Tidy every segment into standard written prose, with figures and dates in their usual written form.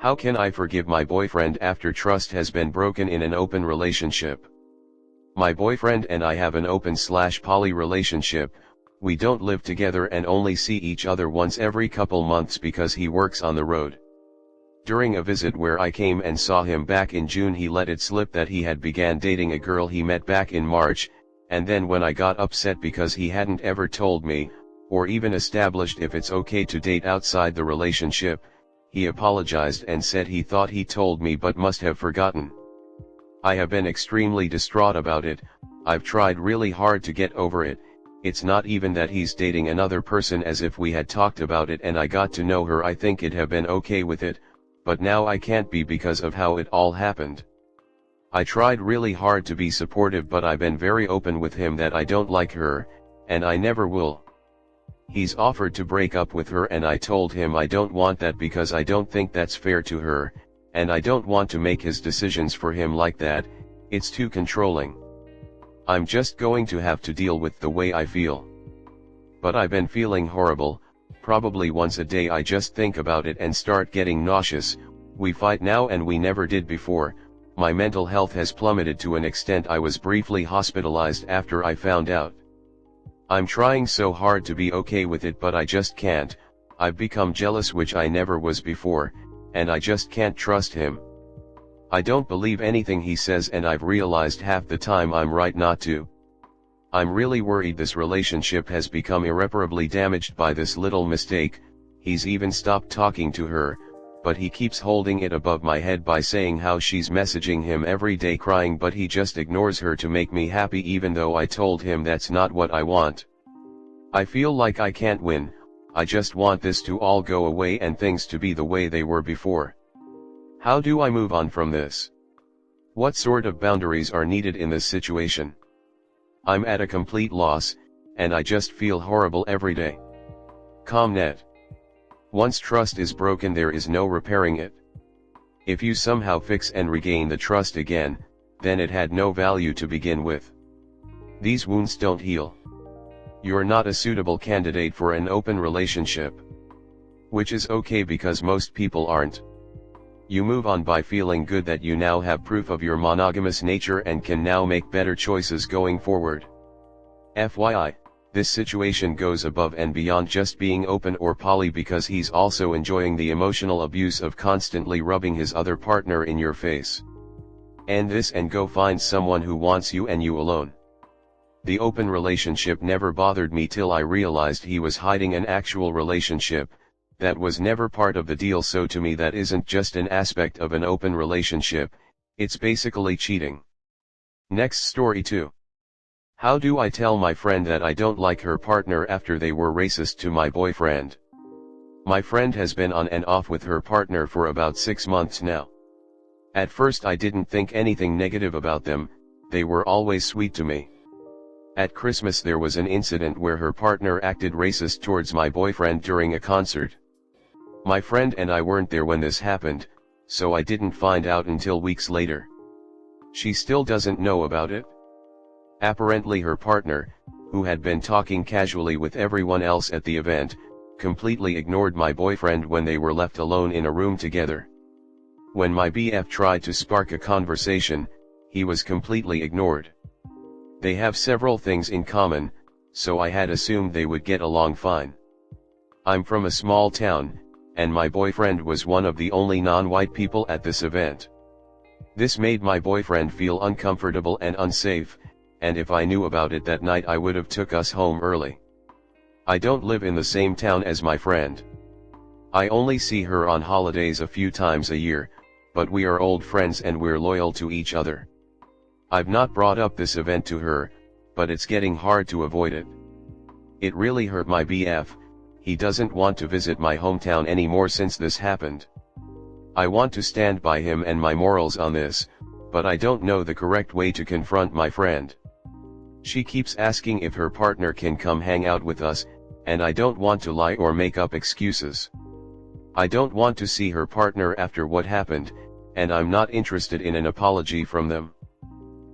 How can I forgive my boyfriend after trust has been broken in an open relationship? My boyfriend and I have an open/poly relationship. We don't live together and only see each other once every couple months because he works on the road. During a visit where I came and saw him back in June, he let it slip that he had began dating a girl he met back in March, and then when I got upset because he hadn't ever told me, or even established if it's okay to date outside the relationship, he apologized and said he thought he told me but must have forgotten. I have been extremely distraught about it. I've tried really hard to get over it. It's not even that he's dating another person, as if we had talked about it and I got to know her. I think it'd have been okay with it, but now I can't be because of how it all happened. I tried really hard to be supportive, but I've been very open with him that I don't like her, and I never will. He's offered to break up with her and I told him I don't want that because I don't think that's fair to her, and I don't want to make his decisions for him like that. It's too controlling. I'm just going to have to deal with the way I feel. But I've been feeling horrible. Probably once a day I just think about it and start getting nauseous. We fight now and we never did before. My mental health has plummeted to an extent I was briefly hospitalized after I found out. I'm trying so hard to be okay with it, but I just can't. I've become jealous, which I never was before, and I just can't trust him. I don't believe anything he says, and I've realized half the time I'm right not to. I'm really worried this relationship has become irreparably damaged by this little mistake. He's even stopped talking to her, but he keeps holding it above my head by saying how she's messaging him every day crying, but he just ignores her to make me happy even though I told him that's not what I want. I feel like I can't win. I just want this to all go away and things to be the way they were before. How do I move on from this? What sort of boundaries are needed in this situation? I'm at a complete loss, and I just feel horrible every day. ComNet. Once trust is broken, there is no repairing it. If you somehow fix and regain the trust again, then it had no value to begin with. These wounds don't heal. You're not a suitable candidate for an open relationship. Which is okay because most people aren't. You move on by feeling good that you now have proof of your monogamous nature and can now make better choices going forward. FYI, this situation goes above and beyond just being open or poly, because he's also enjoying the emotional abuse of constantly rubbing his other partner in your face. End this and go find someone who wants you and you alone. The open relationship never bothered me till I realized he was hiding an actual relationship. That was never part of the deal, so to me that isn't just an aspect of an open relationship, it's basically cheating. Next story 2. How do I tell my friend that I don't like her partner after they were racist to my boyfriend? My friend has been on and off with her partner for about 6 months now. At first I didn't think anything negative about them, they were always sweet to me. At Christmas there was an incident where her partner acted racist towards my boyfriend during a concert. My friend and I weren't there when this happened, so I didn't find out until weeks later. She still doesn't know about it. Apparently her partner, who had been talking casually with everyone else at the event, completely ignored my boyfriend when they were left alone in a room together. When my BF tried to spark a conversation, he was completely ignored. They have several things in common, so I had assumed they would get along fine. I'm from a small town, and my boyfriend was one of the only non-white people at this event. This made my boyfriend feel uncomfortable and unsafe, and if I knew about it that night I would have took us home early. I don't live in the same town as my friend. I only see her on holidays a few times a year, but we are old friends and we're loyal to each other. I've not brought up this event to her, but it's getting hard to avoid it. It really hurt my BF. He doesn't want to visit my hometown anymore since this happened. I want to stand by him and my morals on this, but I don't know the correct way to confront my friend. She keeps asking if her partner can come hang out with us, and I don't want to lie or make up excuses. I don't want to see her partner after what happened, and I'm not interested in an apology from them.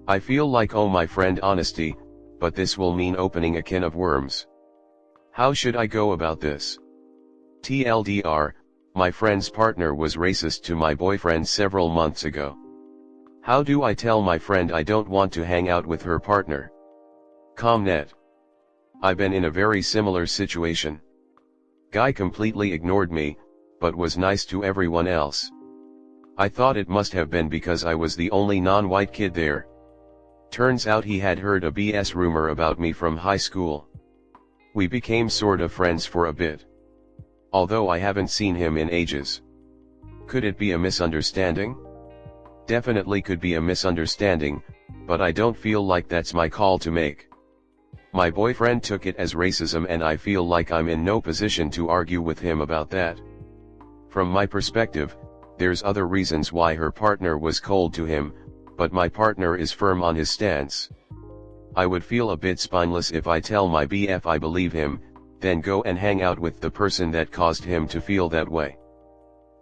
I feel like owe my friend honesty, but this will mean opening a can of worms. How should I go about this? TLDR, My friend's partner was racist to my boyfriend several months ago. How do I tell my friend I don't want to hang out with her partner? Comnet. I've been in a very similar situation. Guy completely ignored me, but was nice to everyone else. I thought it must have been because I was the only non-white kid there. Turns out he had heard a BS rumor about me from high school. We became sort of friends for a bit. Although I haven't seen him in ages. Could it be a misunderstanding? Definitely could be a misunderstanding, but I don't feel like that's my call to make. My boyfriend took it as racism and I feel like I'm in no position to argue with him about that. From my perspective, there's other reasons why her partner was cold to him, but my partner is firm on his stance. I would feel a bit spineless if I tell my BF I believe him, then go and hang out with the person that caused him to feel that way.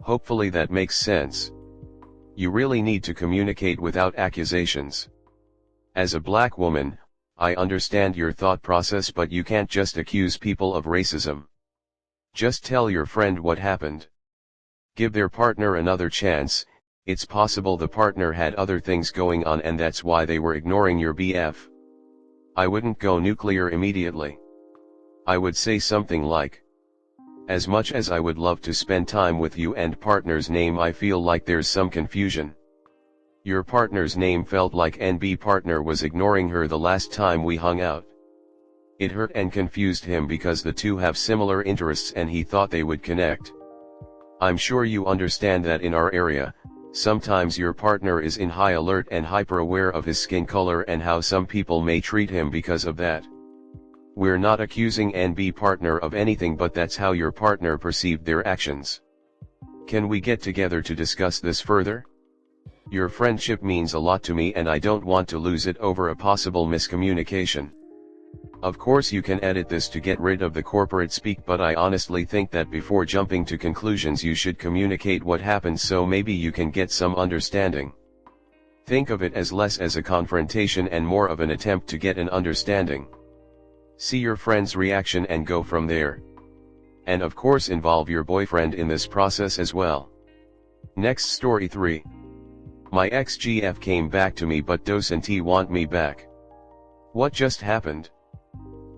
Hopefully that makes sense. You really need to communicate without accusations. As a black woman, I understand your thought process, but you can't just accuse people of racism. Just tell your friend what happened. Give their partner another chance. It's possible the partner had other things going on and that's why they were ignoring your BF. I wouldn't go nuclear immediately. I would say something like, as much as I would love to spend time with you and partner's name, I feel like there's some confusion. Your partner's name felt like NB partner was ignoring her the last time we hung out. It hurt and confused him because the two have similar interests and he thought they would connect. I'm sure you understand that in our area, sometimes your partner is in high alert and hyper aware of his skin color and how some people may treat him because of that. We're not accusing NB partner of anything, but that's how your partner perceived their actions. Can we get together to discuss this further? Your friendship means a lot to me and I don't want to lose it over a possible miscommunication. Of course you can edit this to get rid of the corporate speak, but I honestly think that before jumping to conclusions you should communicate what happened so maybe you can get some understanding. Think of it as less as a confrontation and more of an attempt to get an understanding. See your friend's reaction and go from there. And of course involve your boyfriend in this process as well. Next story 3. My ex-GF came back to me but doesn't want me back. What just happened?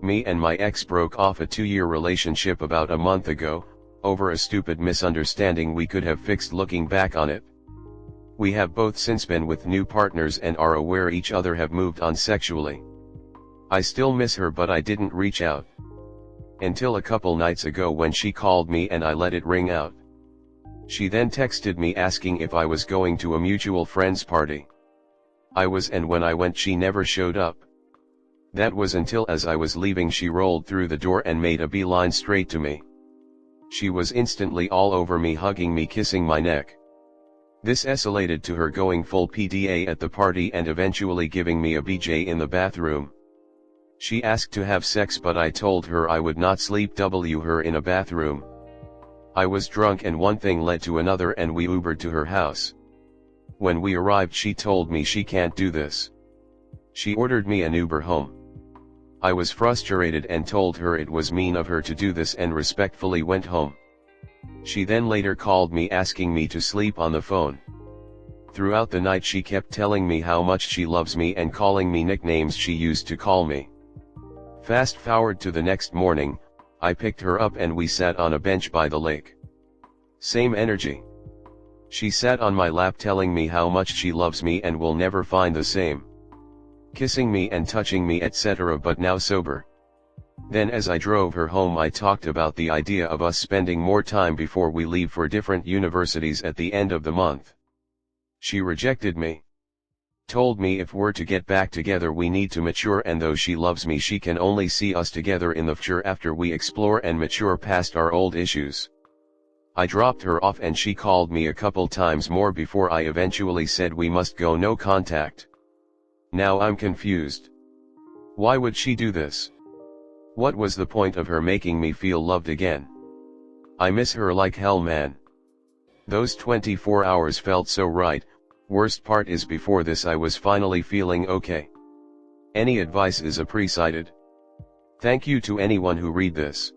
Me and my ex broke off a 2-year relationship about a month ago, over a stupid misunderstanding we could have fixed looking back on it. We have both since been with new partners and are aware each other have moved on sexually. I still miss her but I didn't reach out. Until a couple nights ago when she called me and I let it ring out. She then texted me asking if I was going to a mutual friend's party. I was, and when I went she never showed up. That was until as I was leaving she rolled through the door and made a beeline straight to me. She was instantly all over me, hugging me, kissing my neck. This escalated to her going full PDA at the party and eventually giving me a BJ in the bathroom. She asked to have sex but I told her I would not sleep her in a bathroom. I was drunk and one thing led to another and we Ubered to her house. When we arrived she told me she can't do this. She ordered me an Uber home. I was frustrated and told her it was mean of her to do this and respectfully went home. She then later called me asking me to sleep on the phone. Throughout the night she kept telling me how much she loves me and calling me nicknames she used to call me. Fast forward to the next morning, I picked her up and we sat on a bench by the lake. Same energy. She sat on my lap telling me how much she loves me and will never find the same. Kissing me and touching me etc., but now sober. Then as I drove her home I talked about the idea of us spending more time before we leave for different universities at the end of the month. She rejected me. Told me if we're to get back together we need to mature, and though she loves me she can only see us together in the future after we explore and mature past our old issues. I dropped her off and she called me a couple times more before I eventually said we must go no contact. Now I'm confused. Why would she do this? What was the point of her making me feel loved again? I miss her like hell, man. Those 24 hours felt so right. Worst part is before this I was finally feeling okay. Any advice is appreciated. Thank you to anyone who read this.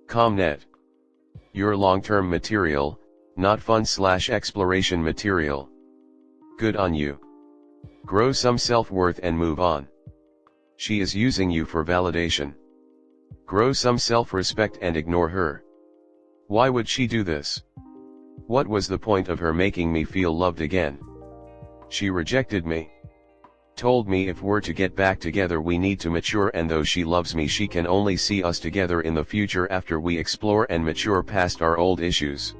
Comnet. You're long-term material, not fun/exploration material. Good on you. Grow some self-worth and move on. She is using you for validation. Grow some self-respect and ignore her. Why would she do this? What was the point of her making me feel loved again? She rejected me. Told me if we're to get back together we need to mature, and though she loves me she can only see us together in the future after we explore and mature past our old issues.